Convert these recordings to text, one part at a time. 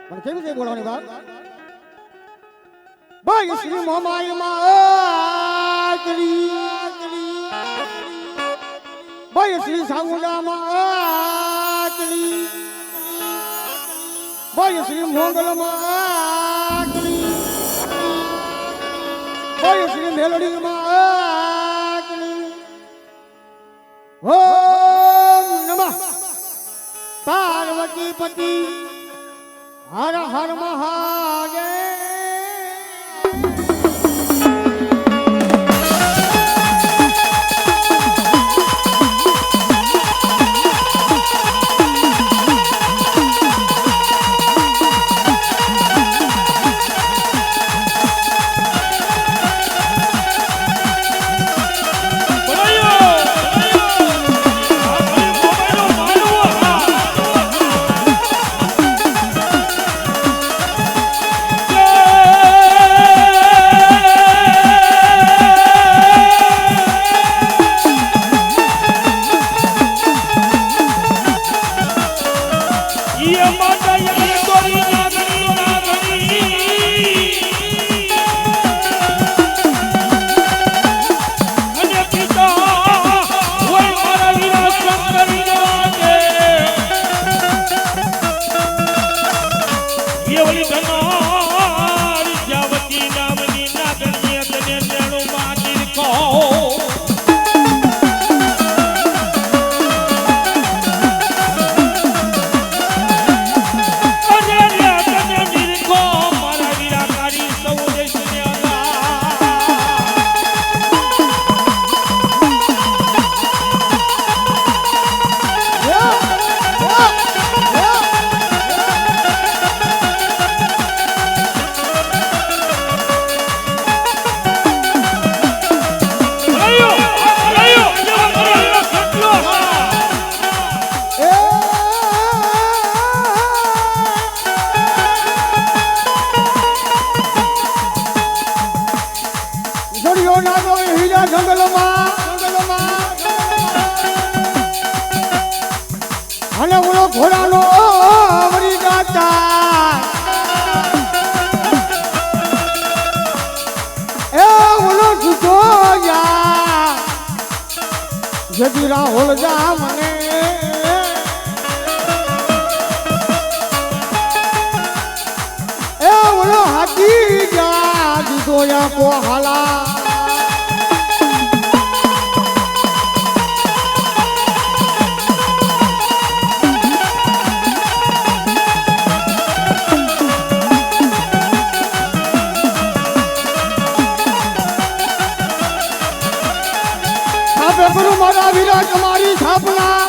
પણ કેવી રીતે બોલવાની વાત ભાઈ શ્રી મોમાઈ માતરી ભાઈ શ્રી સાંગુડા માતરી ભાઈ શ્રી મોગલ માતરી ભાઈ શ્રી મેલડી માતરી ઓમ નમઃ પાર્વતી પતિ હર હર મહાદેવ અને ઓલો ઘોડાનો વરી ગાતા એ ઓલો જુદો યા જદી રાહુલ જા મને એ ઓલો હાથી જા જુદો યા કો હાલા ગુરુ મારા વીરા તમારી સ્થાપના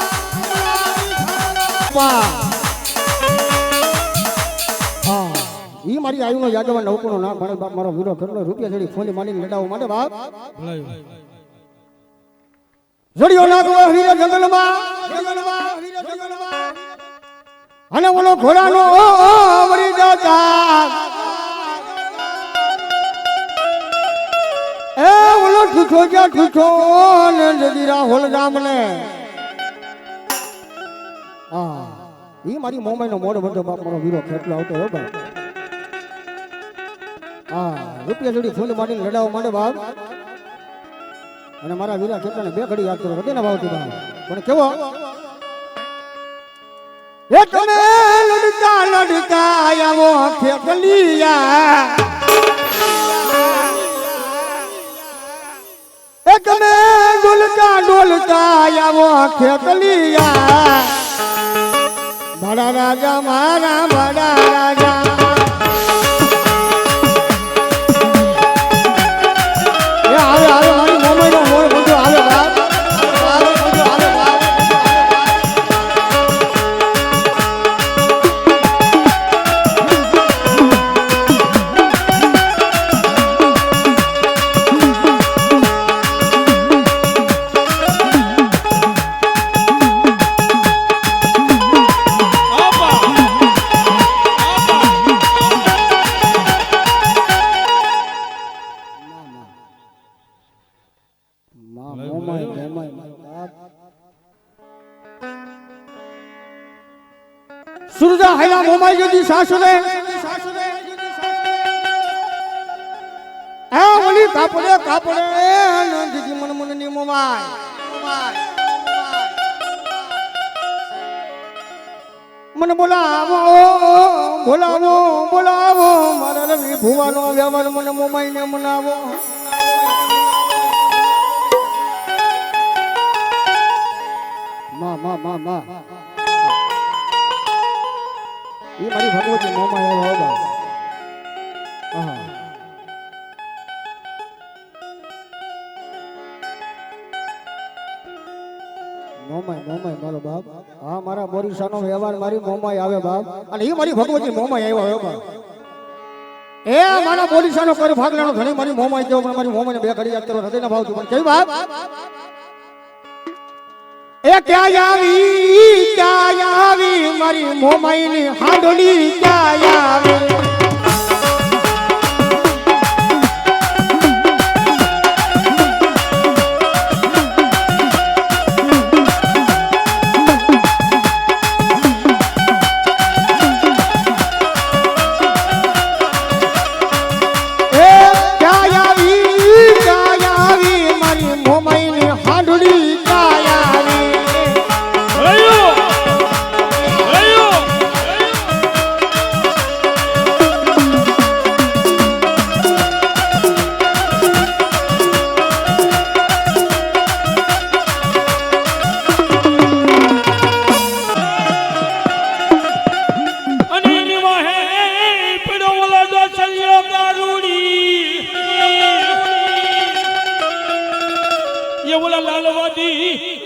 ઈ મારી આયુનો યાદવ નવકુનો ના ભણે બાપ મારો વીરો કેટલો રૂપિયા જડી ફોલી માંડીને લડાવવા માટે બાપ જડિયો નાગો હીરા જંગલમાં અને ઓલો ઘોડાનો વરી દાતા એ ઓલો ઠૂઠો જા ઠૂઠો ને જદી રાહુલ જામને હા ઈ મારી મોમાઈનો મોઢો બધો બાપ મારો વીરો ખેટલો આવતો હો બાપ હા રૂપિયા જોડી ફૂલ મારીને લડાવવા માંડે બાપ અને મારા વીરા ખેટલાને બે ઘડી યાદ કરો વધે ને ભાવતી બાપ પણ કેવો એ તમે લડતા લડતા આવો ખેટલિયા તમે ડોલતા ડોલતા આવો ખેતલિયા મારા રાજા મારા બડા રાજા આવે આવે મારી મમ્મીનો મોર બધો આવે બાપ હાલા મોમાઈ જતી સાસરે એ ઓલી કાપડે કાપડે નંદજી મન મન ની મોમાઈ મને બોલાવો બોલાવો બોલાવો મારા રવિ ભુવાનો વ્યવહાર મને મોમાઈ ને મનાવો માં માં માં માં એ મારી ભગવતી મોમાઈ આવ્યા હા મોમાઈ મોમાઈ મારો બાપ હા મારા બોરીસાનો વ્યવહાર મારી મોમાઈ આવે બાપ અને એ મારી ભગવતી મોમાઈ આવ્યો બાપ એ મારા બોરીસાનો કર ભાગલાનો ઘણી મારી મોમાઈ જેવો પણ મારી મોમાઈને બે ઘડી યાદ કરો હૃદયના ભાવથી પણ કેવી બાપ એ ક્યાં આવી મારી મોમાઈની હાંડોલી ક્યાં આવી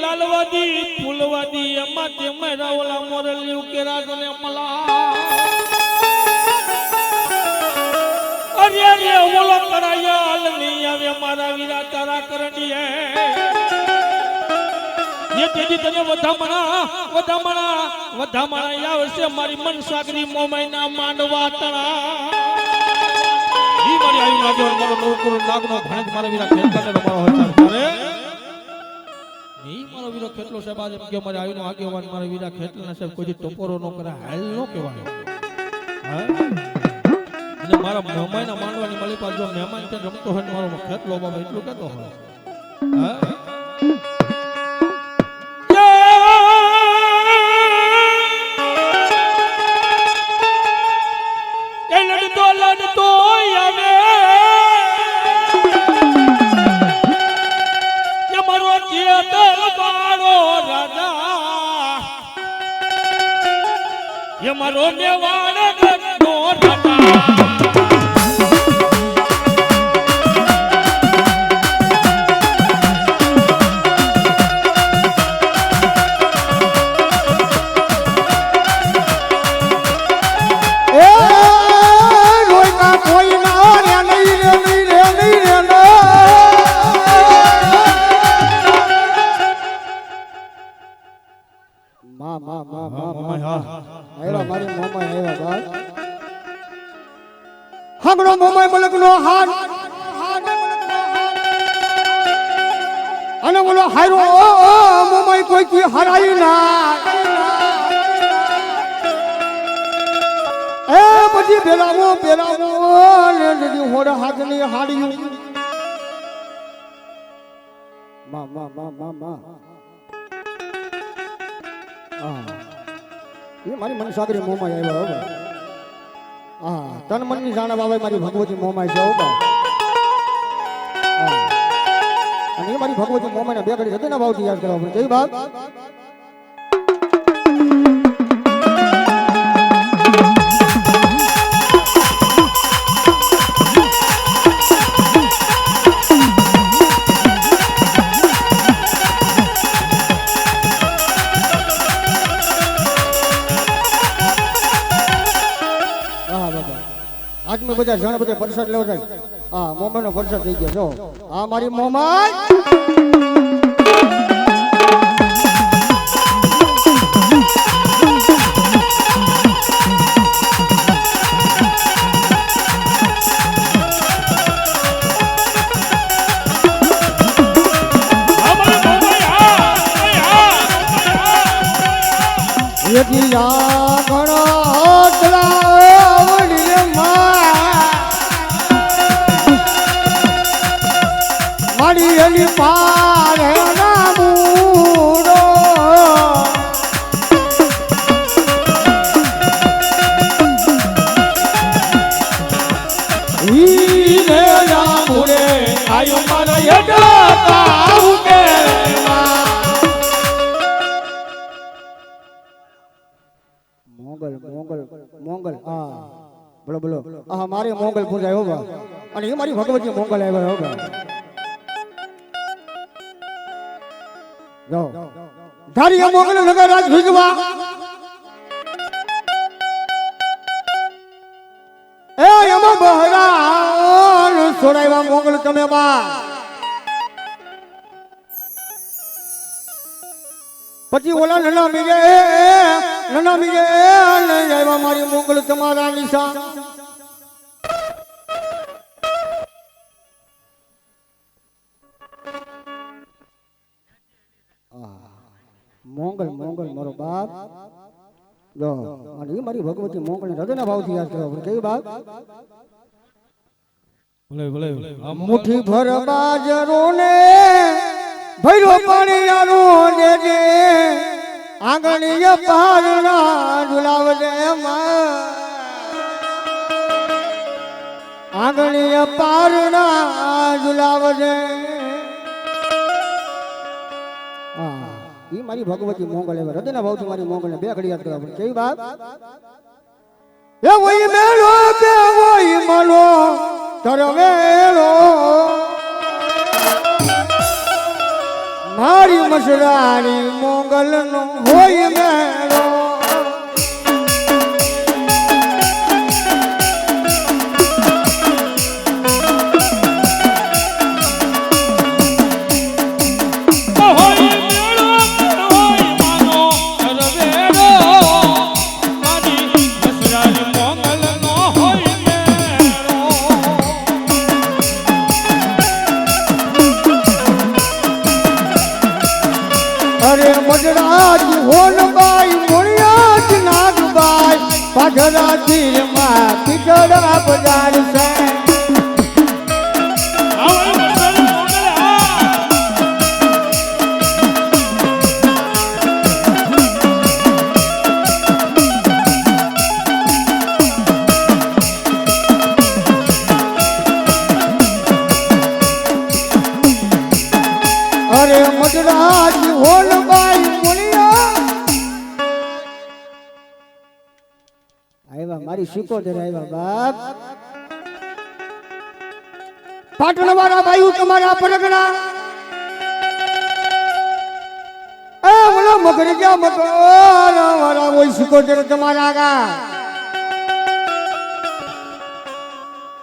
લાલવાદી ફૂલવાદી એમાં તે મારા ઓલા મોરલી ઉકેરા ને મલા અરે અરે ઓલો કરાયા હાલ નહીં આવે મારા વીરા તારા કરણી એ તેજી તને વધામણા આવશે મારી મન સાગરી મોમાઈના માંડવા તણા ઈ મારી આયુ નાગો મારો નોકર નાગનો ભણજ મારા વીરા ખેતરને રમાડો હચાર કરે મારો વીરો ખેતલો સાહેબ આજે કે મારે આવીનો આગેવાન મારા વીરા ખેતલના સાહેબ કોઈ ટોપરો નો કરે હાલ નો કહેવાય અને મારા મહેમાનના માંડવાની મળી પાસ જો મહેમાન તે રમતો હોય મારો ખેતલો બાબા એટલું કહેતો હોય લડતો આવે ये मारो नेवाड़ नो राजा હાંગડો મોમાઈ મલકનો હાર અને બોલો હારો મોમાઈ કોઈ કી હરાઈ ના એ પછી પેલાવો ને દીદી હોડા હાથની હાડ્યું માં એ મારી મનસાગરી મોમાઈ આવ્યા હવે હા તન મનની જાણ આવે મારી ભગવતી મોમાઈ છે અને એ મારી ભગવતી મોમાઈને બે ઘડી હૃદયના ભાવથી યાદ કરવા પડે કેવી બાપ આજ મેં બધા જણ બધા પરસાદ લેવા જાય હા મોમાઈ નો પરસાદ થઈ ગયો જો હા મારી મોમાઈ ઘણો મોંગલ હા બોલો બોલો હા મારે મોંગલ પૂજાય હો બા અને એ મારી ભગવતી મોંગલ આવ્યા હો બા જાઓ ધારી મોંગલ નગર રાજ ભીગવા એ એમ બહરાન છોડાવ્યા મોંગલ તમે બા પછી ઓલા નના મીગે આવ્યા મારી મોંગલ તમારા નિશાન મોંગલ મારો બાપ જો અને એ મારી ભગવતી મોંગલ હૃદયના ભાવથી યાદ કરવા કઈ બાપ મુઠ્ઠી ભર બાજરો ને ભૈરો પાણીયાનો દેજે આંગણીય પારના ઝુલાવજે આંગણીય પારના ઝુલાવજે ઈ મારી ભગવતી મોંગલ એવા હૃદયના ભાવથી મારી મોંગલને બે ઘડી યાદ કરવા કેવી બાપ એ વઈ મેલો કે વઈ મલો તરવેલો મારી મસરાની મોંગલ નો હોય મેળો પાછળા તીરમાં પીછડા પધારશે અરે મજરાજ હોલબાઈ મારી શીકોતેર આવ્યા બાપ પાટણ વાળા બાયુ તમારા પરગણા એ બોલો મગરી ગયા મગર વાળા હોય શીકોતેર તમારા આગા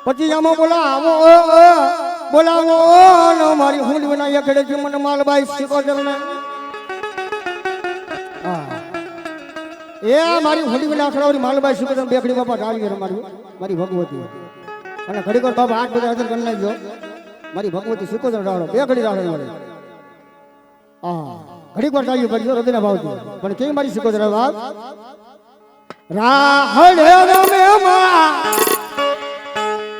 પછી આમાં બોલાવો મારી હુંડ બનાવી ખેડે મને માલબાઈ શીકોતેર ને એ મારી હોડી વિના ખરાવરી માલબાઈ સુપર બેકડી બાપા ડાળી મારી ભગવતી અને ઘડીક બાપા 8 બજે હાજર કરી નાખજો મારી ભગવતી સુકોદર ડાળો બેકડી ડાળો મારી ઘડીક વાર ડાળી કરજો હૃદયના ભાવથી પણ કેવી મારી સુકોદર બાપ રાહડે રમે માં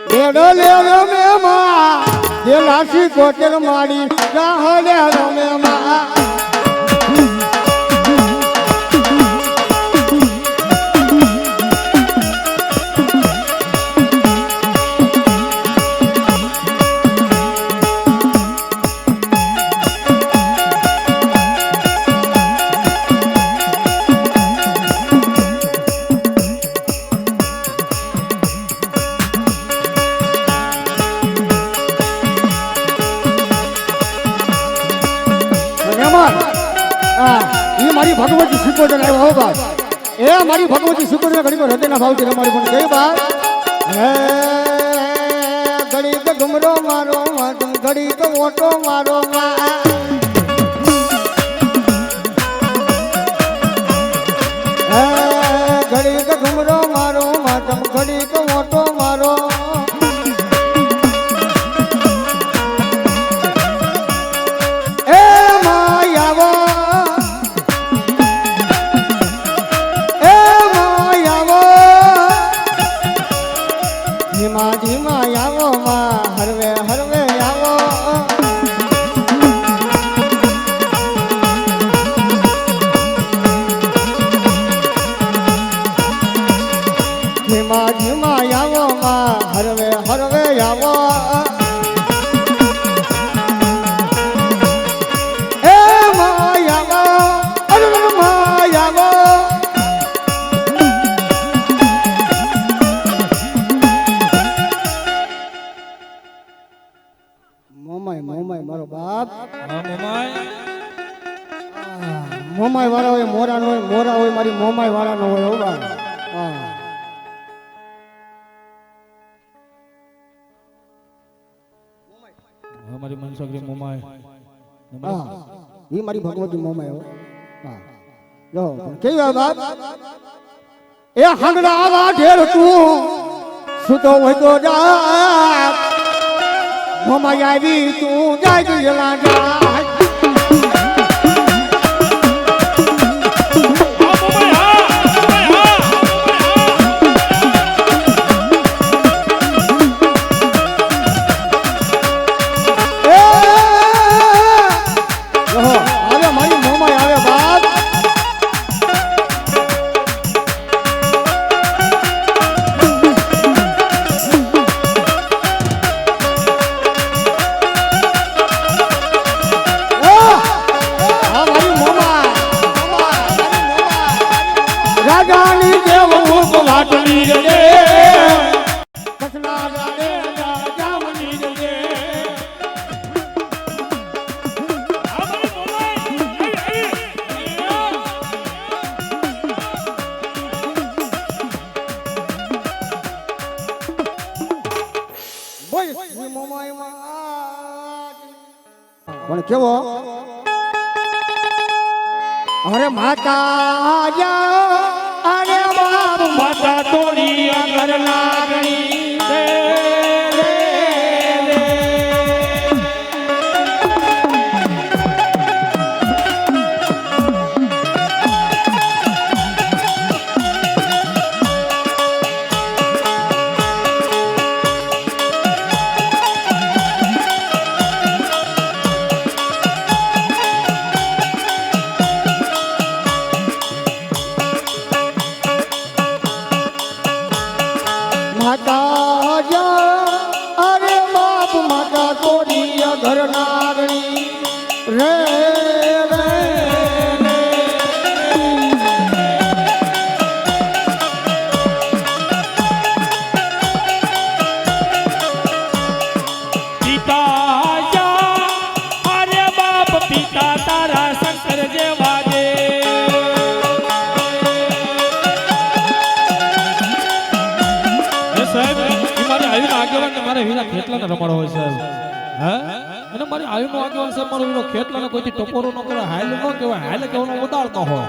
દેડો લે રમે માં દેલાસી કોતેર માડી રાહડે રમે માં મારી ભગવતી સુકોદર આવ્યો હો બાપ એ મારી ભગવતી સુકોદર ઘડી હૃદયના ભાવથી રમાડી પણ ગઈ બાપ હે ઘડી ઘુમરો મારો ઘડી ઓટો મારો હે ઘડી ઘુમરો મારો ઘડી ઓટો મારો ધીમા આવો માં હરવે આવો ધીમા આવો માં હરવે આવો એ માયાવો અરે માયાવો મોમાઈ વાળા નો હોય હો બા હા અમારી મનસુખરી મોમાઈ હા ઈ મારી ભગવતી મોમાઈ હો હા જો કેવી વાત બાપ એ હંગડા આવા ઢેર તું સુતો હોય તો જા મોમાઈ આવી તું જાય જલા જા પણ કેવો અરે માતા અરે બાપ માતા તોડી અગર લાગણી રે અરે બાપ માતા તોડી ઘર નાગણી રે ખેતલા રમાડો હોય સાહેબ હે અને મારી આયુ નો આગેવાન સાહેબ મારો વીરો ખેતલા ને કોઈથી ટપોરો ન કરે હાલ ન કહેવાય હાલ કહેવાનો ઉદારતો હોય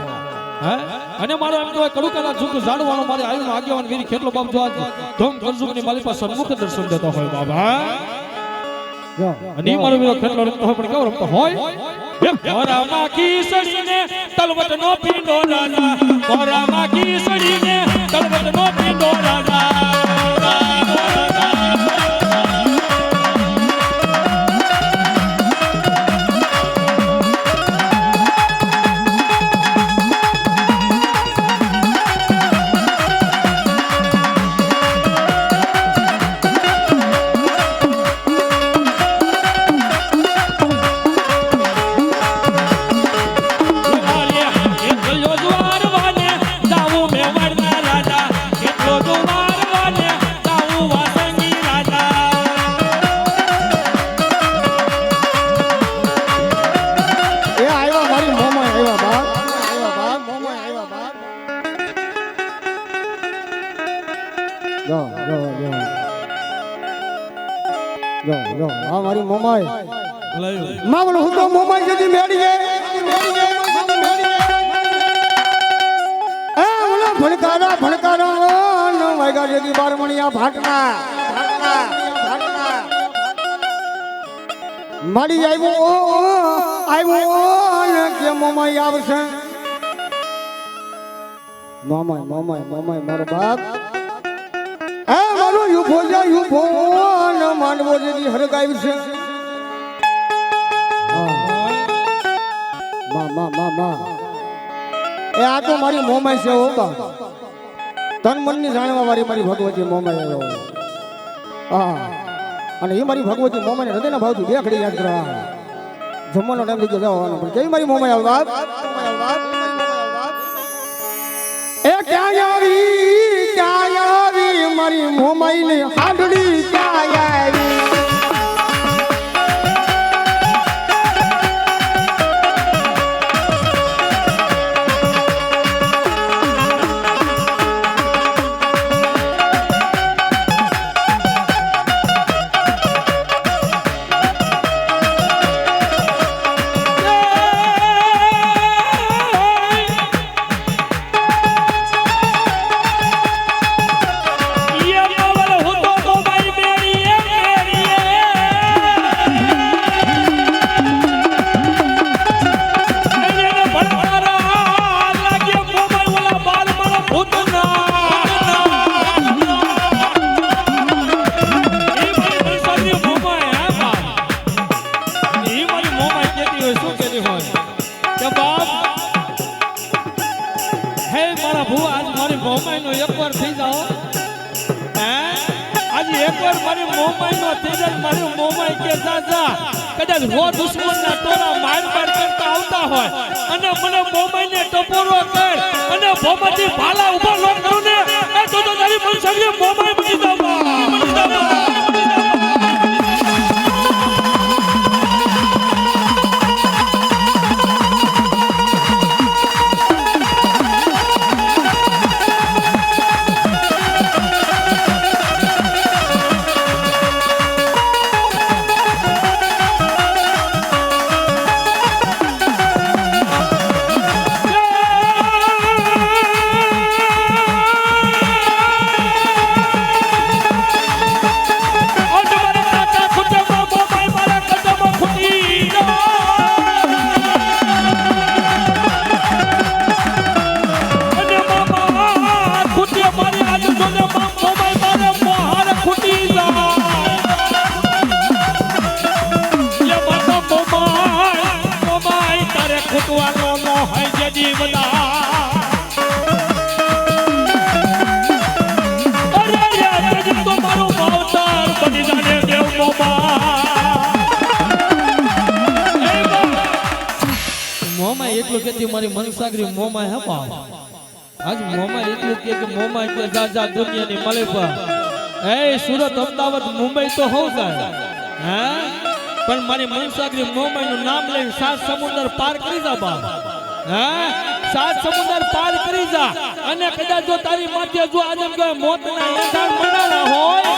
હે અને મારો એમ કહેવાય કડુકાના ઝુક ઝાડવાનો મારી આયુ નો આગેવાન વીરી ખેતલો બાપ જો ધોમ કરજુક ની મારી પાસે સન્મુખ દર્શન દેતો હોય બાબા અને મારો વીરો ખેતલો રમતો હોય પણ કેવો રમતો હોય એ કોરામાં ખીસડીને તલવટ નો પીંડો રાજા કોરામાં ખીસડીને તલવટ નો પીંડો રાજા મારી મોમાઈ માવળ હું તો મોમાઈ જતી મેડીએ એ ઓલા ભણકારા ન વાગ્યા જતી બારમણિયા ભાટના માડી આવ્યો ને કે મોમાઈ આવશે મોમાઈ મારો બાપ એ મારો યુભો ને માંડવો જેથી હરગાવી છે એ આ તો મારી મોમાઈ છે હો બા તન મનની જાણવા વાળી મારી ભગવતી મોમાઈ આવ્યો હા અને એ મારી ભગવતી મોમાઈને હૃદયના ભાવથી દેખડી યાદ કરવા જમવાનો ટાઈમ થઈ ગયો જવાનો પણ કેવી મારી મોમાઈ આવે એ ક્યાં આવી મારી મોમાઈ ની હાડડી ક્યાં આવી એકવાર મારી મોમાઈ નો તેજલ મારી મોમાઈ કે જાજા કદાચ હો દુશ્મનના ટોળા માર કરતા આવતા હોય અને મને મોમાઈ ને ટપોરો કર અને ભોમાંથી ભાલા ઉભા નો કરું ને એ તો તારી મનસગરી મોમાઈ મળી જાવ એટલું કે મારી મનસાગરી મોમાય હે બાપ આજ મોમાય એટલું કે મોમાય કે જાજા દુનિયાની મળે પર એ સુરત અમદાવાદ મુંબઈ તો હોવ જાય હે પણ મારી મનસાગરી મોમાય નું નામ લઈને 7 સમુદ્ર પાર કરી જા બાપ હે 7 સમુદ્ર પાર કરી જા અને કદાચ જો તારી માથે જો આજે કે મોતના એંધાણ મંડાણા હોય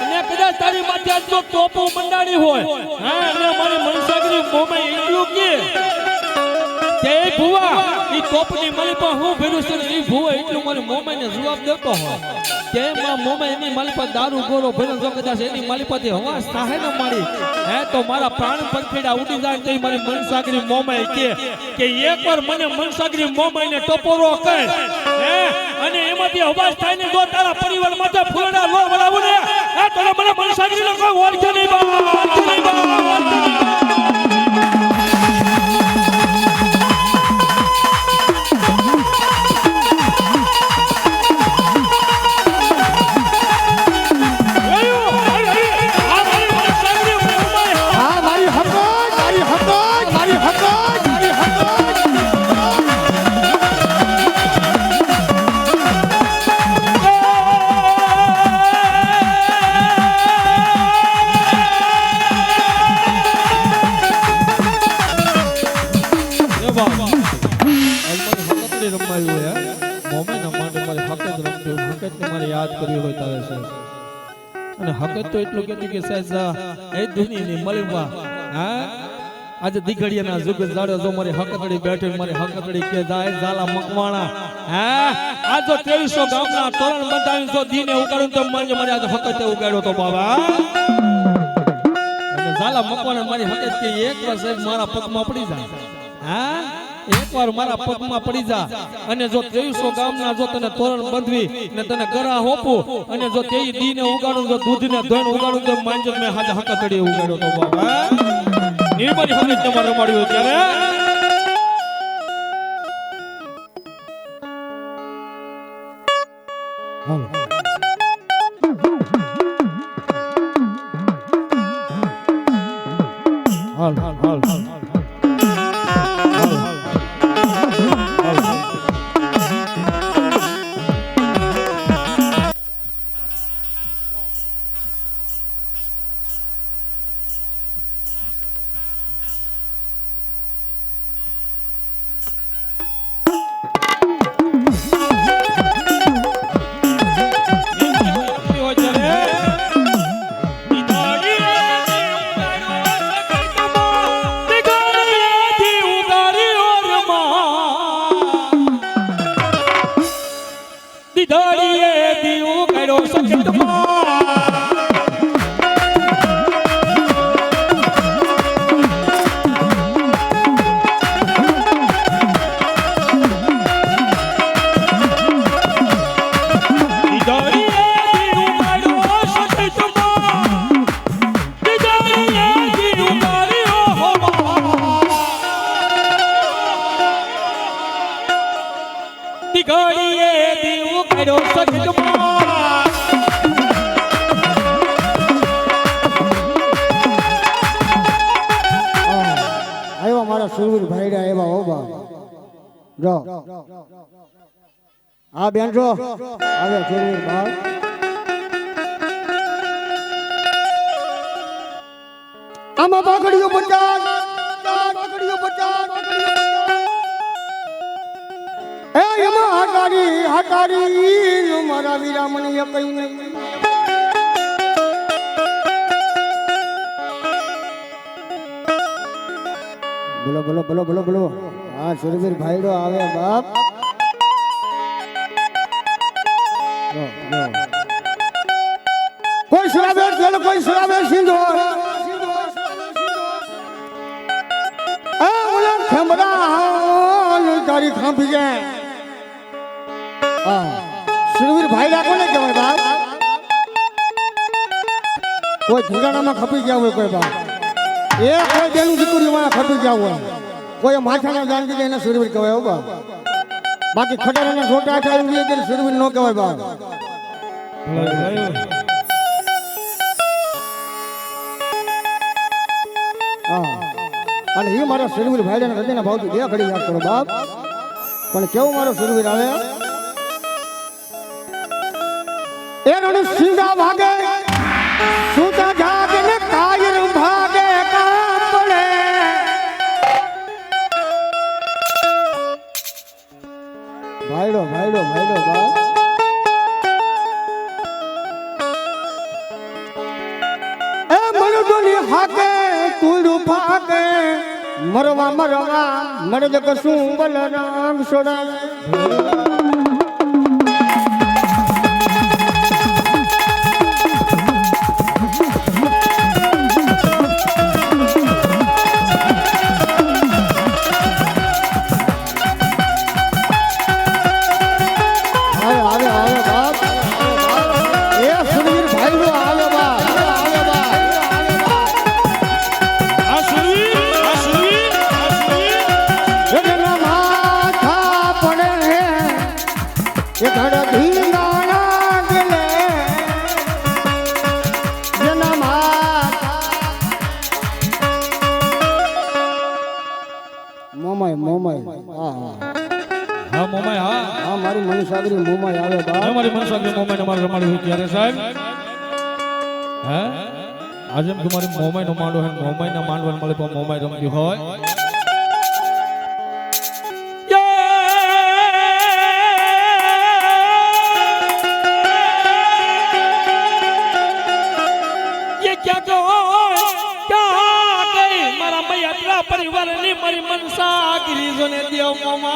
અને કદાચ તારી માથે જો ટોપો મંડાણી હોય હે અને મારી મનસાગરી મોમાય એટલું કે તે ભુવા ઈ ટોપની માલી પર હું ભેરું છે ઈ ભુવા એટલું મને મોમાઈને જવાબ દેતો હોય કે માં મોમાઈ એની માલી પર દારૂ ગોરો ભેરો જો કદાચ એની માલી પરથી હવાસ થાય ને મારી હે તો મારા પ્રાણ પરખેડા ઉડી જાય તો મારી મનસાગરી મોમાઈ કે એકવાર મને મનસાગરી મોમાઈને ટપોરો કર હે અને એમાંથી હવાસ થાય ને જો તારા પરિવાર માટે ફૂલડા લો વળાવું ને હે તો મને મનસાગરી નો કોઈ ઓળખે નહીં બા હકત તો એટલું કહેતી કે સાહેબ એ દુનિયાની મળવા હા આજે દીકડીયાના જુગ જાડો જો મારી હકતડી બેઠી મારી હકતડી કે જાય ઝાલા મકવાણા હા આ જો 2300 ગામના તોરણ બંધાવી જો દીને ઉગાડું તો મારી આજે હકતે ઉગાડ્યો તો બાબા અને ઝાલા મકવાણા મારી હકત કે એકવાર સાહેબ મારા પગમાં પડી જાય હા એકવાર મારા પગમાં પડી જા અને જો 2300 ગામના જો તને તોરણ બંધવી ને તને ગરા હોપું અને જો તે દીને ઉગાડું જો દૂધને ધોઈને ઉગાડું તો માંજર મે હાજે હકતડી ઉગાડ્યો તો બાબા નિર્મળી હકત તમારે રમાડ્યો ત્યારે હાલ હાલ હાલ હાલ સુરવીર ભાઈડા એવા હો બાપ જો આ બેન જો આવે સુરવીર બાપ આમાં પાકડીઓ બચાવ પાકડીઓ બચાવ એ એમાં હાકારી મારા વીરામણી કઈ નહીં બોલો બોલો બોલો બોલો બોલો હા સુરવીર ભાઈડો આવે બાપ કોઈ સુરાવે ચલો કોઈ સુરાવે સિંધો ઓલા ખેમરા તારી ખાંભી જાય હા સુરવીર ભાઈડા કોને કહેવાય બાપ કોઈ ધીંગાણામાં ખપી ગયા હોય કોઈ બાપ એ કોઈ બેનું દીકરીમાં ખપી ગયા હોય કોઈ માથાના જાણ દીધે એને સુરવીર કહેવાય બા બાકી ખટારાના છોટા ચાલી એટલે સુરવીર ન કહેવાય બા હા અને એ મારા સુરવીર ભાઈડાના હૃદયના ભાવથી બે ઘડી યાદ કરો બાપ પણ કેવું મારો સુરવીર આવે એ રણ સિંગા ભાગે સુતા જાગે ને કાયર ભાગે કાપડે ભાઈડો ભાઈડો ભાઈડો બા એ મનદોની હાકે તુડું ફાકે મરવા મરવા મરદ કશું બલરામ સોડા મારી મનસાગરી મોમાઈ આવે બા મારી મનસાગરી મોમાઈ ને મારે રમાડી હોય ત્યારે સાહેબ હે આજે તમારી મોમાઈ નો માંડો હે મોમાઈ ના માંડવા મળે તો મોમાઈ રમતી હોય परिवार ने मरी मनसा गिरीजो ने दियो मोमा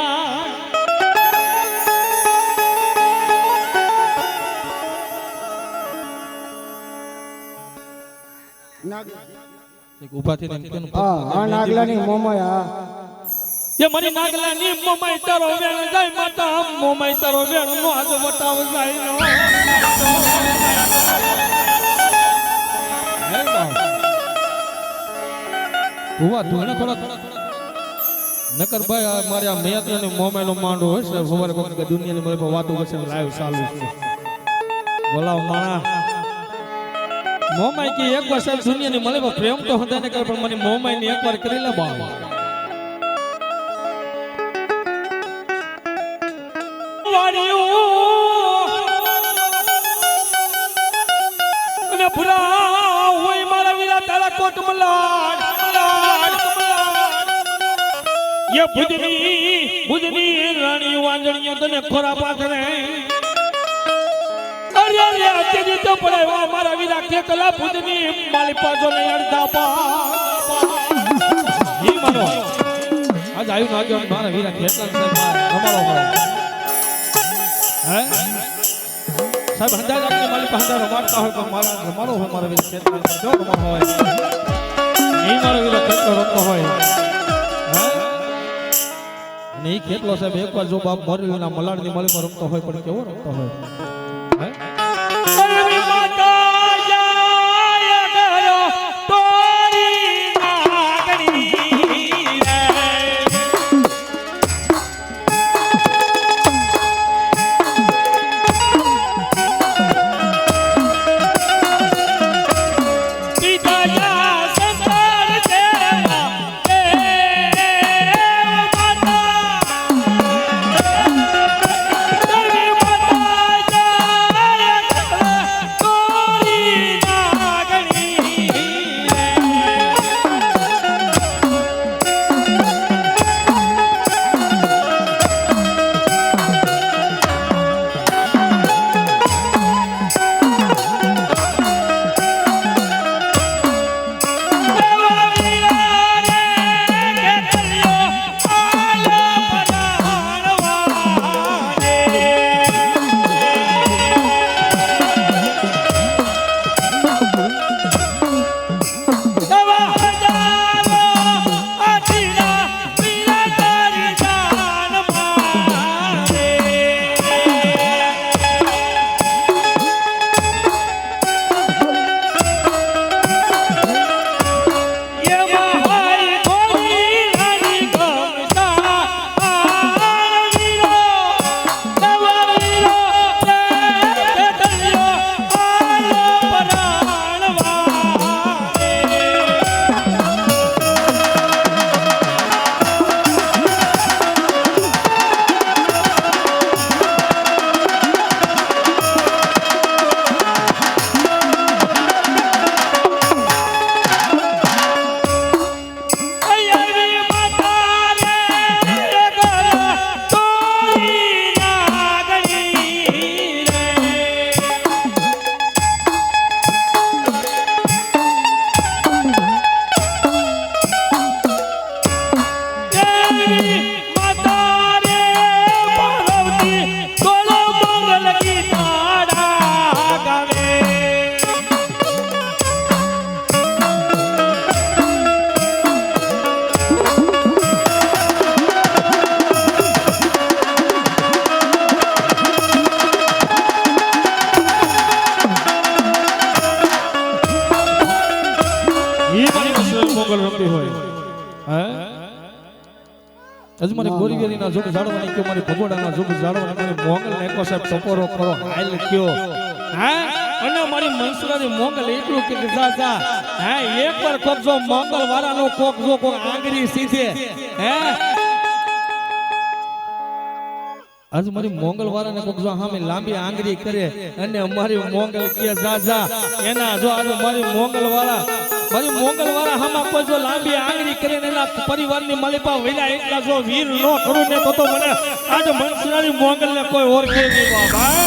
एक उभा थी ने हां नागलानी मोमाया ये मरी नागलानी मोमाई तारो वेण जाय माता मोमाई तारो वेण नो आज वटाव जाय नो हे बा हुआ धोने थोड़ा नकर भाई मारे मेत्र ने मोबाइल मांडो है सर खबर को के दुनिया ने मेरे बातों के लाइव चालू है बोला माना मोमाई की एक बार सब दुनिया ने मले प्रेम तो होता ने कर पर मने मोमाई ने एक बार करेला बा वारियो ने पूरा होई मारा वीरा तारा कोट मलाड ये बुजनी रानी वांजणियों तने खोरा पाथरे अरे अरे तेजी तो पड़े वा मारा वीरा के कला बुजनी माली पाजो ने अड़दा पा ये मानो आज आयु ना जो मारा वीरा खेतन से हमारो है सब हंदा जाके माली हंदा रमाडता हो तो मारो हो मारा वीरा खेतन से जो कम होय नहीं मारा वीरा खेतन रमतो होय नहीं खेतलो साहेब एक बार जो बाप मरेलो ना मलाड ની મળી માં રમતો હોય પણ કેવો રમતો હોય હે અરે માતા જાય ગયો તોરી નાગણી રે પિતા સંસાર દેવા એ હજુ મારી ગોરીવેરીના જોગ જાળવાની કયો, મારી ભગોડાના જોગ જાળવાની, મારી મોંગલ ને કો સાહેબ ટપોરો કરો હાલ કયો. હા અને મારી મનસુરાની મોંગલ એટલું કે જા જા. હા એકવાર કોક જો મોંગલ વાળાનો કોક જો કોક આંગળી સીધે. હે આજ મારી મોંગલ વાળાને કોક જો સામે લાંબી આંગળી કરે અને અમારી મોંગલ કે જા જા. એના જો આજે મારી મોંગલ વાળા હામાં કોઈ જો લાંબી આંગળી કરે ને એના પરિવારની માલિપા વેલા એકલા જો વીર નો કરું ને તો મને આજે મનસુરાની મોંગલ ને કોઈ ઓળખે નહીં બાબા.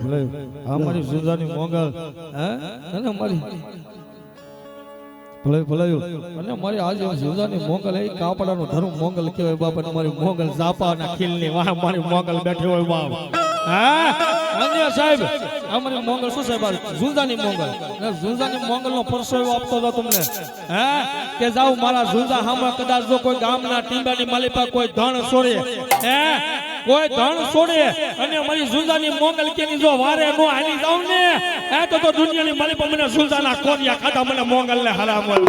ભલે અમારી સુજાની મોંગલ હે અને મારી ભલે અને મારી આજે સુજાની મોંગલ એ કાપડાનો ધર્મ મોંગલ કહેવાય બાપ. અને મારી મોંગલ ઝાપાના ખીલની વાહ મારી મોંગલ બેઠી હોય બાપ. હા અને સાહેબ અમારી મોંગલ શું સાહેબ સુજાની મોંગલ નો પરસોયો આપતો હતો તમને. હે કે જાવ મારા સુજા હામાં કદાચ જો કોઈ ગામના ટીંબાની માલિપા કોઈ ધણ છોડે, હે કોઈ ધણ છોડે અને મારી સુજાની મોંગલ કેની જો વારે નો હાલી જાવ ને એ તો દુનિયાની માલિપા મને સુજાના કોરિયા ખાતા મને મોંગલ ને હરામ હોય.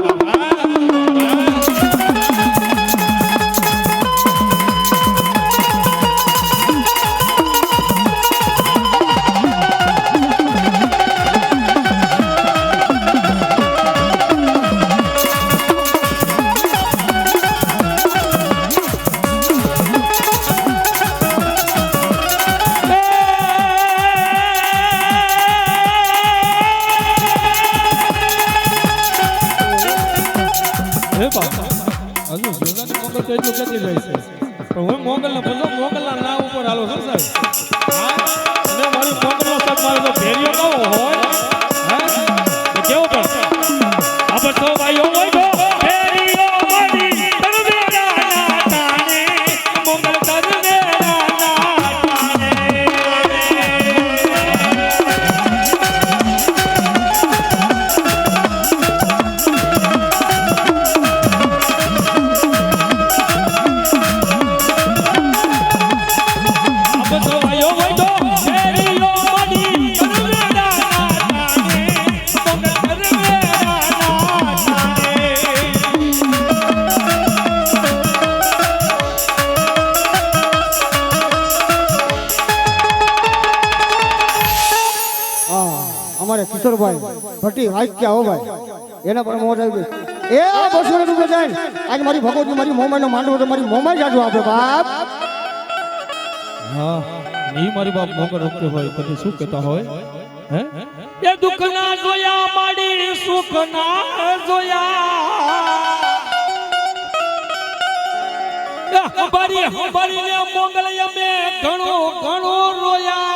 હજુ સુજાની મોંગલ તો એટલું કેતી જાય છે પણ હું મોંગલ ને બોલો મોંગલ ના નામ ઉપર હાલો છો સાહેબ. હા અને મારી મોંગલ નો સાહેબ મારો તો ભેરિયો કેવો હોય હે કેવો પણ આપણે તો ભાઈઓ હોય તો ભેરિયો મારી તરવેરા ના તાને મોંગલ તરવેરા ના અમારે કિશોરભાઈ ભટ્ટી વાક્યા હો ભાઈ એના પર મોજ આવી ગઈ. એ 200 રૂપિયા જાય આજ મારી ભગવતી મારી મોમાઈ નો માંડવો તો મારી મોમાઈ જાજો આપો બાપ. હા ની મારી બાપ મોંગલ રોકતે હોય પછી શું કહેતા હોય હે એ દુઃખ ના જોયા માડી સુખ ના જોયા હંભારી ને મોંગલ અમે ઘણો રોયા.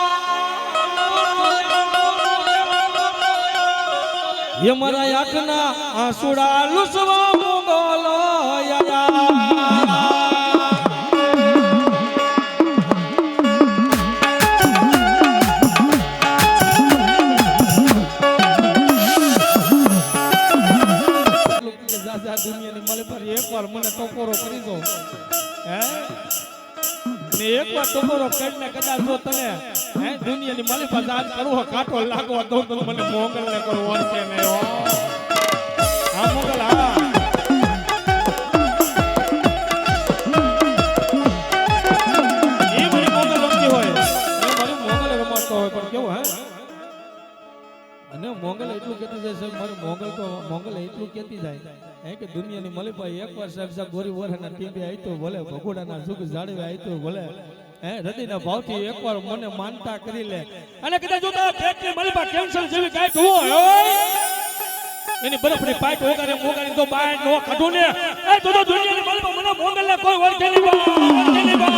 ये मरा आखना आंसुड़ा लुसवा मोगलो दुनियाની મળે પર એકવાર મને ટકોરો કરી દો હે ને એકવાર ટકોરો કરીને કદાચ જો તને હે દુનિયાની મળે પર જાન કરું કાટો લાગવા દઉં તો મને મોંગલ ને કરો ઓર કે ને આ મોંગલ હા એ મારી મોંગલ રમતી હોય એ મારી મોંગલ રમતો હોય પણ કેવું હે અને મોંગલ એટલું કહેતી જાય સાહેબ મારી મોંગલ એટલું કહેતી જાય હે કે દુનિયાની મલિભાઈ એકવાર સાહેબ ગોરી વરાના ટીંબે આવી તો ભલે ભગોડાના સુખ જાળવે આવી તો ભલે હે હૃદયના ભાવથી એકવાર મને માનતા કરી લે અને કદાચ જોતા પેટની મલિભા કેન્સર જેવી કાંઈક હોય એની બરફની પાઇપ ઓગારી તો બહાર નો કાઢું ને એ તો દુનિયાની મલિભા મને મોંગલને કોઈ ઓળખે નહીં બા.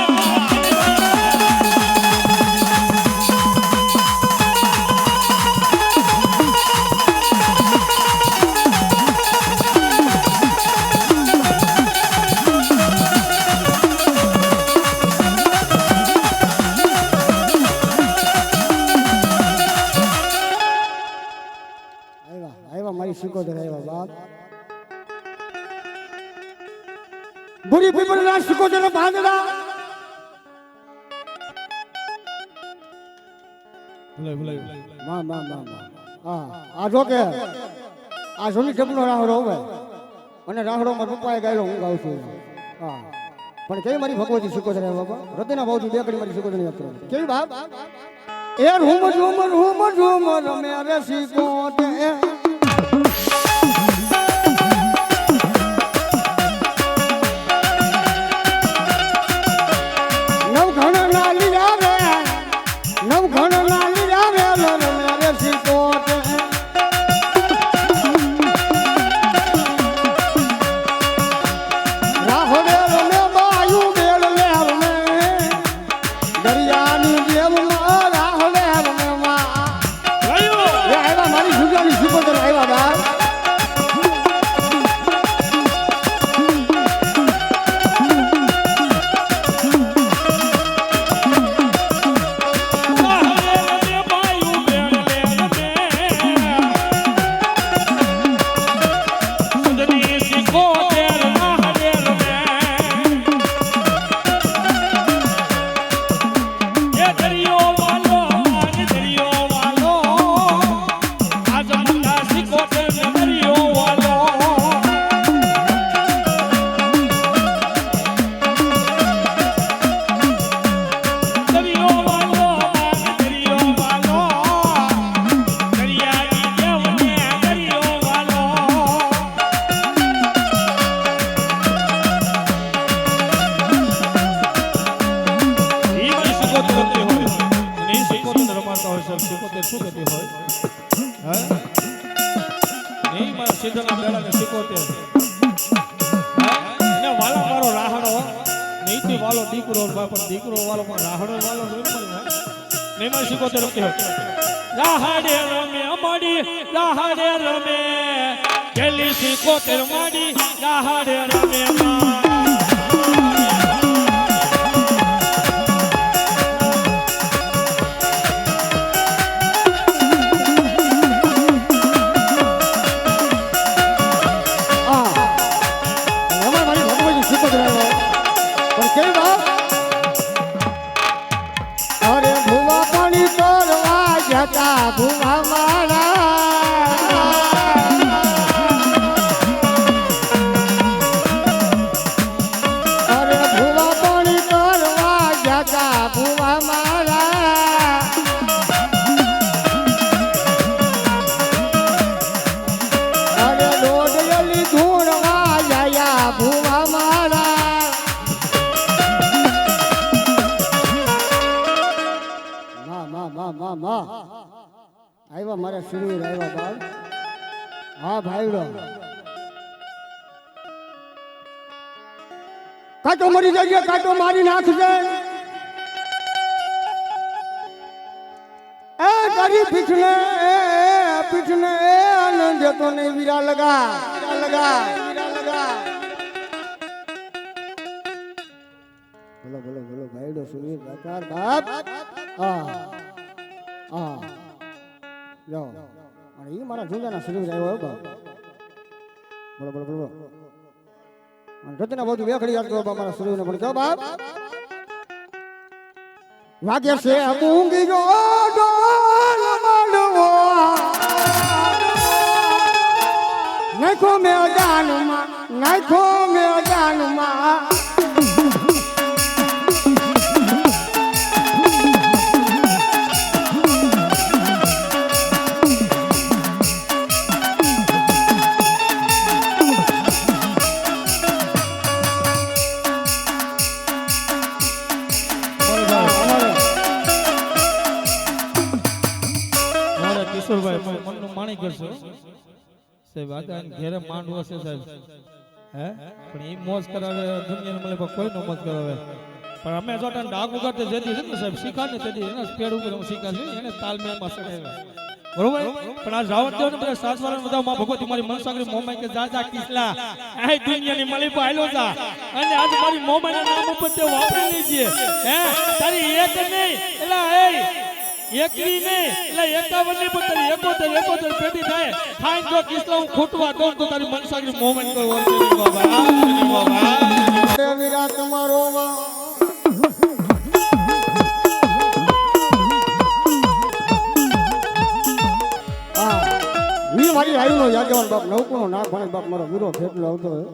મારી સિકોદર આવ્યા બાપ બુરી પીપળના સિકોદર બાંધડા ભલે માં માં માં માં હા આ જો કે આ સોની ઢબનો રાહડો હવે અને રાહડોમાં પપ્પાએ ગાયલો હું ગાઉં છું હા પણ કેવી મારી ભગવતી શીખો છે બાબા હૃદયના ભાવથી બે કડી મારી શીખો છે કેવી બાપ એ રૂમ રમે રે શીખો તે દીકરો વાલો પણ રાહડો વાલો મેમાં શીખોતેર રાહડે રમે અમાડી રાહડે રમે કેલી શીખોતેર માડી રાહડે રમે ભૂવા મારા અરે ભૂવા પાણી કરવા જતા ભૂવા મારા અરે દોડલી ધૂળવા જાયા ભૂવા મારા માં આવ્યા મારા શરીર આવ્યા બાળ હા ભાઈડો કાંટો મરી જાય કાંટો મારી નાખજે એ તારી પીઠને આનંદ જતો ને વીરા લગા બોલો બોલો બોલો ભાઈડો શરીર રાકાર બાપ હા હા જાઓ અને એ મારા જુંજાના શરીર આવ્યો બાપ બોલો બોલો બોલો અને રતિના બધું વેખડી યાદ કરો બાપ મારા શરીરને પણ કહો બાપ વાગ્ય છે મૂંગી જો ડોલ માંડવો નાખો મેદાનમાં મનનું માણી કરશો સાહેબ આ ઘેરે માંડવો છે સાહેબ હે પણ એ મોજ કરાવે દુનિયાને મળે પણ કોઈ નો મોજ કરાવે પણ અમે જો ડાક ઉગાડતે જતી છે ને સાહેબ શીખાને તેથી એના સ્પેડ ઉપર હું શીખાશે એને તાલમેલમાં ચડાવે બરોબર પણ આ જાવત દેવ ને બધા સાસવાળા બધા માં ભગવતી મારી મનસાગરી મોમાઈ કે જા કિસલા આ દુનિયાની મળી પર આયલો જા અને આજ મારી મોમાઈના નામ ઉપર તે વાપરી લેજે હે તારી એક નહીં એલા એ એકલી નહીં એટલે 51 ની પણ તારી 71 પેટી થાય ખાઈ જો કિસલા હું ખોટવા દઉં તો તારી મનસાગરી મોમાઈ કોઈ ઓળખે નહીં બાબા વીરા તમારો હા આગેવાન બાપ નવકુનો ના ભણે બાપ મારો વીરો ફેટલો આવતો હોય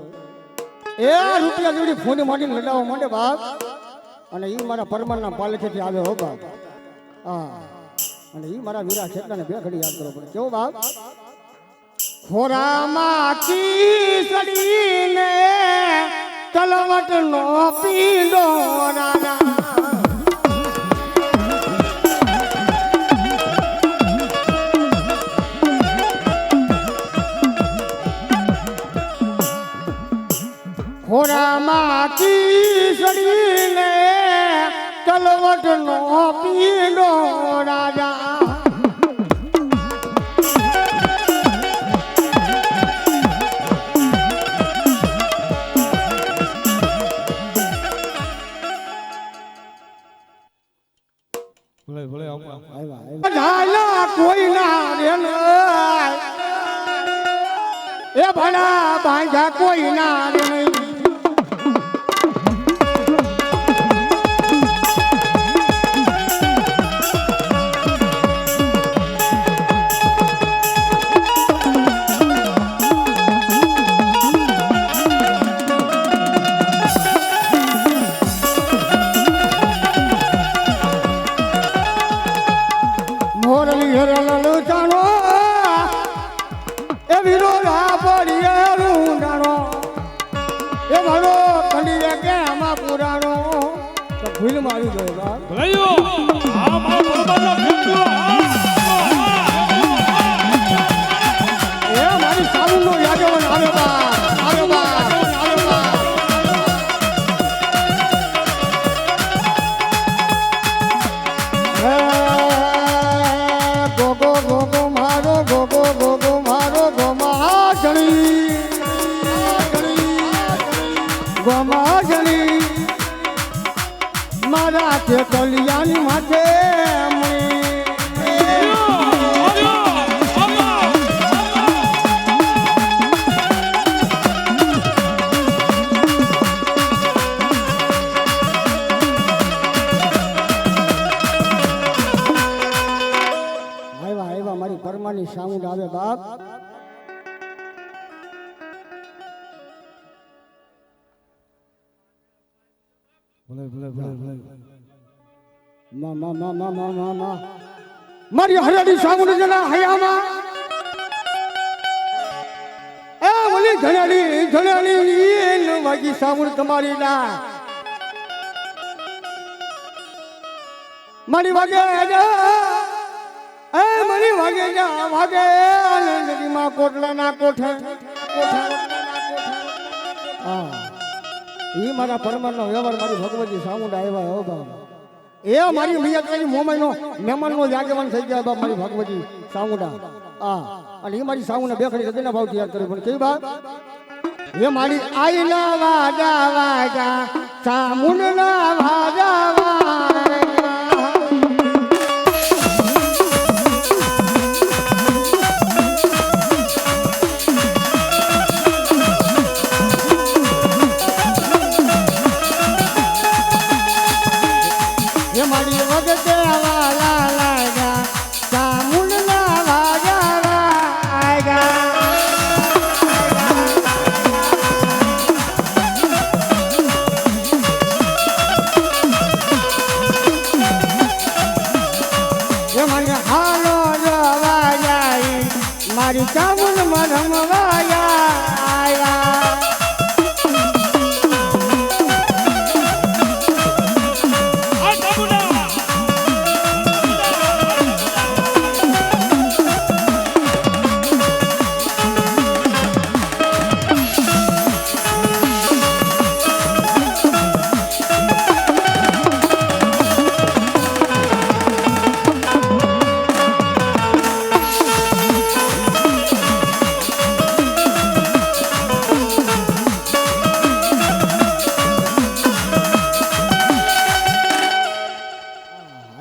એ રૂપિયા જોડી ફોની માંડીને લડાવવા માંડે બાપ અને ઈ મારા પરમારના પાલખેથી આવે હો બાપ હા અને ઈ મારા વીરા ખેતલાને બે ઘડી યાદ કરવો પડે કેવો બાપ ખોરામાં કીસડીને તલવટ નો પીંડો રાણા ખોરામાં કીસડીને તલવટ નો પીંડો રાજા ભલે ભલે ઝાલા કોઈ ના રે એ ભલા બાંધા કોઈ ના રે નહીં મોરલી હેરલ જાણો એ વીરો પડીએ રૂંડાણો એ મારો કંડીએ કે આમાં પુરાણો તો ભૂલ મારી ગયો બાપ ભલાઈઓ આ મારો પરમાનો ફેટલો એ મારી સાઉનો યાદવન આવે બાપ આવે બાપ આવે બાપ ગોગો ગોગો મારો ગોગો ગોગો મારો ગોમાજણી ગોમાજણી મારા તે કલિયાની માથે મારી પરમાની સાઉન્ડ આવે બાપ ભલે ભલે ભલે ભલે મા મા મા મા મા મા મા મારી હરિયાળી સાઉન્ડ જલા હયામાં એ ઓલી ધણાડી વાગી સાઉન્ડ તમારી ના મારી વાગે એ મરી વાગે જા વાગે નદીમાં કોટલાના કોઠે હા ઈ મારા પરમારનો વ્યવહાર મારી ભગવતી સાઉન્ડ આવ્યા હો બાપ એ મારી મિયાત્રાની મોમાઈનો મહેમાનનો આગેવાન થઈ ગયા બાપ મારી ભગવતી સાઉન્ડ હા અને ઈ મારી સાઉન્ડ બેખડી હૃદયના ભાવ તૈયાર કરી પણ કેવી બાપ એ મારી આઈના વાજા વાજા સામુંડના વાજા વાજા મારી વગતે વાલા લાગા સામુંડના વાજા વાગા એ મને હાલો જવા જાય મારી ચામુંડ રમવા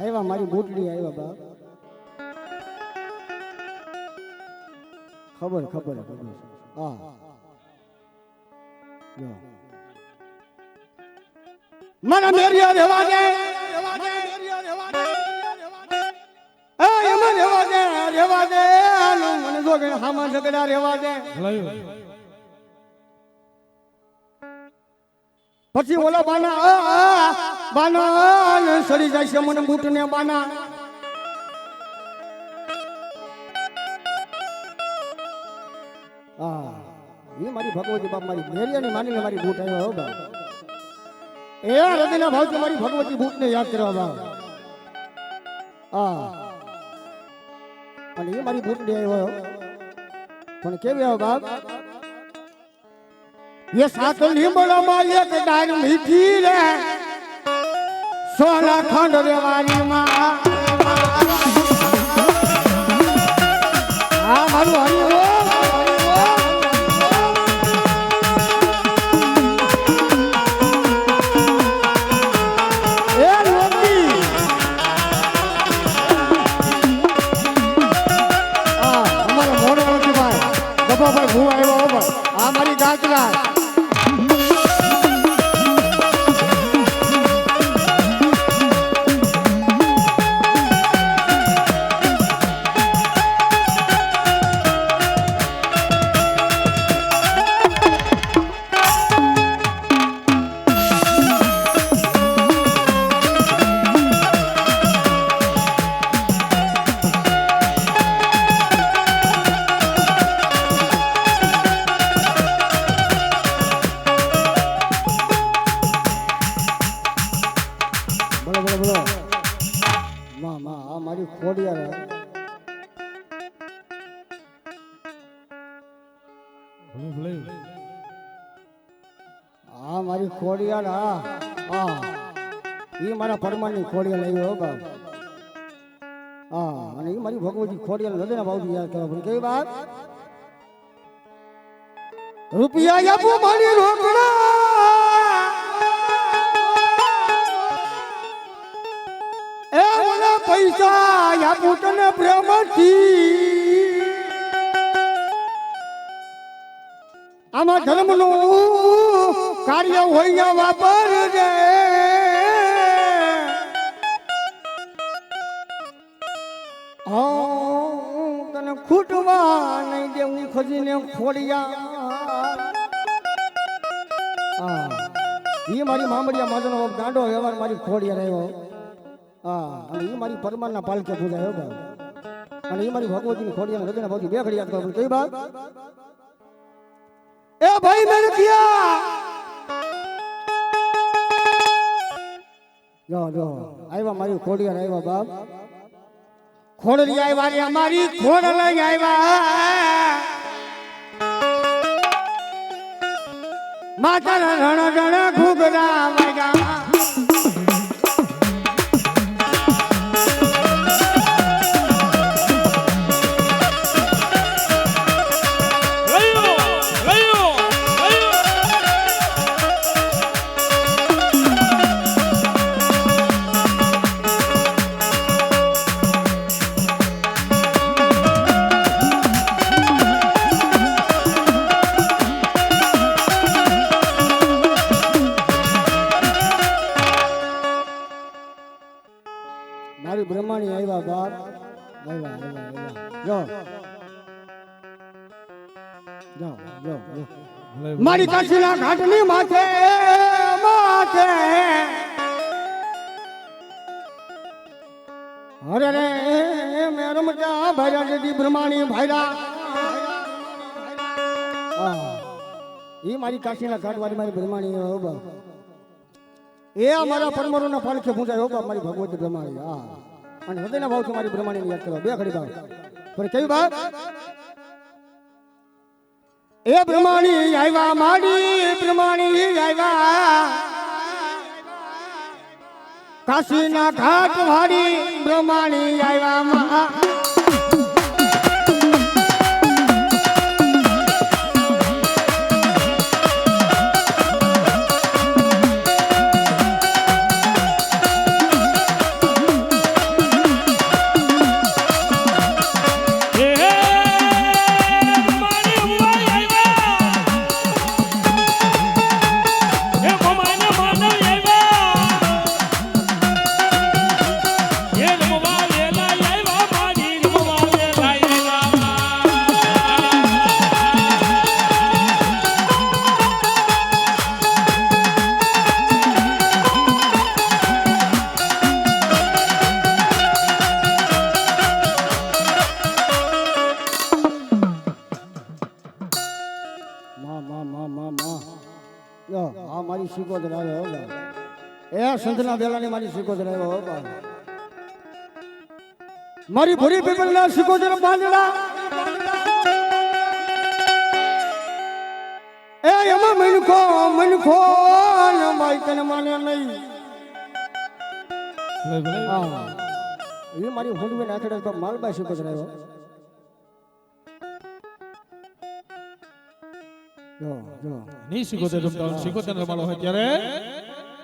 આવ્યા મારી બોટલી આવ્યા બા ખબર ખબર ખબર હા મને મેરિયા રહેવા દે એ મને રહેવા દે મને કીધો કે હામાં ઝઘડા રહેવા દે. ભલાયું. પછી ઓલા બાના બાના ને સડી જાય છે મને બૂટ ને બાના. હા એ મારી ભગવતી બાપ મારી મેરિયાની માનીને મારી બૂટ આવ્યો હો બાપ. એ હૃદયના ભાવથી મારી ભગવતી બૂટ ને યાદ કરવા બાપ. હા અને એ મારી બૂટ ને આવ્યો પણ કેવી આવ્યો બાપ. ये सात લીમડા માં એક ડાળ મીઠી રે સોના ખંડ રેવાની માં. આ મારું હરિઓ એ લોકી આ અમારો મોડો નથી ભાઈ ગભાભાઈ ભૂ આવ્યો ભાઈ. આ મારી ગાજરા હા મારી ખોડિયાર. હા એ મારા પરમાની ખોડિયાર આવ્યો બાપ. હા અને એ મારી ભગવતી ખોડિયાર હૃદયના ભાવથી યાદ કરવા પડે. કેવી વાત. રૂપિયા આપો મારી રોકડા એ ઓલા પૈસા આપું તને પ્રેમથી. આમાં ધર્મનું કાર્ય હોય વાપરજે. તને ખૂટવા નહીં દે હું ખજીને ખોડિયા. એ મારી મામડિયા માધવનો ગાંડો વ્યવહાર મારી ખોડિયા રહ્યો. હા અને એ મારી પરમારના પાલકે પૂજાયો બાપ. અને એ મારી ભગવતીની ખોડિયા હૃદયના ભાવથી બે ઘડી યાદ કરવા. કઈ બાપ. ए भाई मैंने किया जो जो आया मारी खोड़िया आया बाप. खोड़िया आया हमारी खोड़ लग आया माता रण रण घुगरा मगा. મારી બ્રહ્માણી આવ્યા બાપ. જો જો જો મારી કાશીના ઘાટની માથે માથે અરે રે મેં રમતા ભાઈરા દીદી બ્રહ્માણી ભાઈરા. એ મારી કાશીના ઘાટ વાળી મારી બ્રહ્માણી બાપ. એ અમારા પરમરોના પાલખે પૂજાય હો બાપ મારી ભગવતી બ્રહ્માણી. હા અને હૃદયના ભાવથી મારી બ્રહ્માણીને યાદ કરવા. બે ઘડી બાપ પણ કેવી બાપ. એ બ્રહ્માણી આવ્યા મારી બ્રહ્માણી આવ્યા કાશીના ઘાટ વાળી બ્રહ્માણી આવ્યા મા. Yeah. આ મારી સિકોદર આવે હો બા એ સંતના બેલાની મારી સિકોદર આવે હો બા મારી ભૂરી પીપલના સિકોદર બાંધડા એ એમાં મનખો ને માઈ તને માને નહીં હા એ મારી હોંડવે નાખડે તો માલબા સિકોદર આવ્યો જો ની સિકોતેર રમતા સિકોતેર રમાડો હોય ત્યારે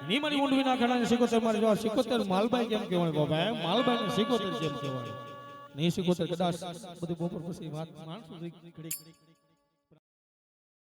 ની મારી ઊંડવી ના ખેડા સિકોતેર મારી જો સિકોતેર માલબાઈ કેમ કહેવાય બાબા માલબાઈ ને સિકોતેર કેમ કહેવાય ની સિકોતેર કદાચ બધું બપોર પછી વાત માણસો ઘડી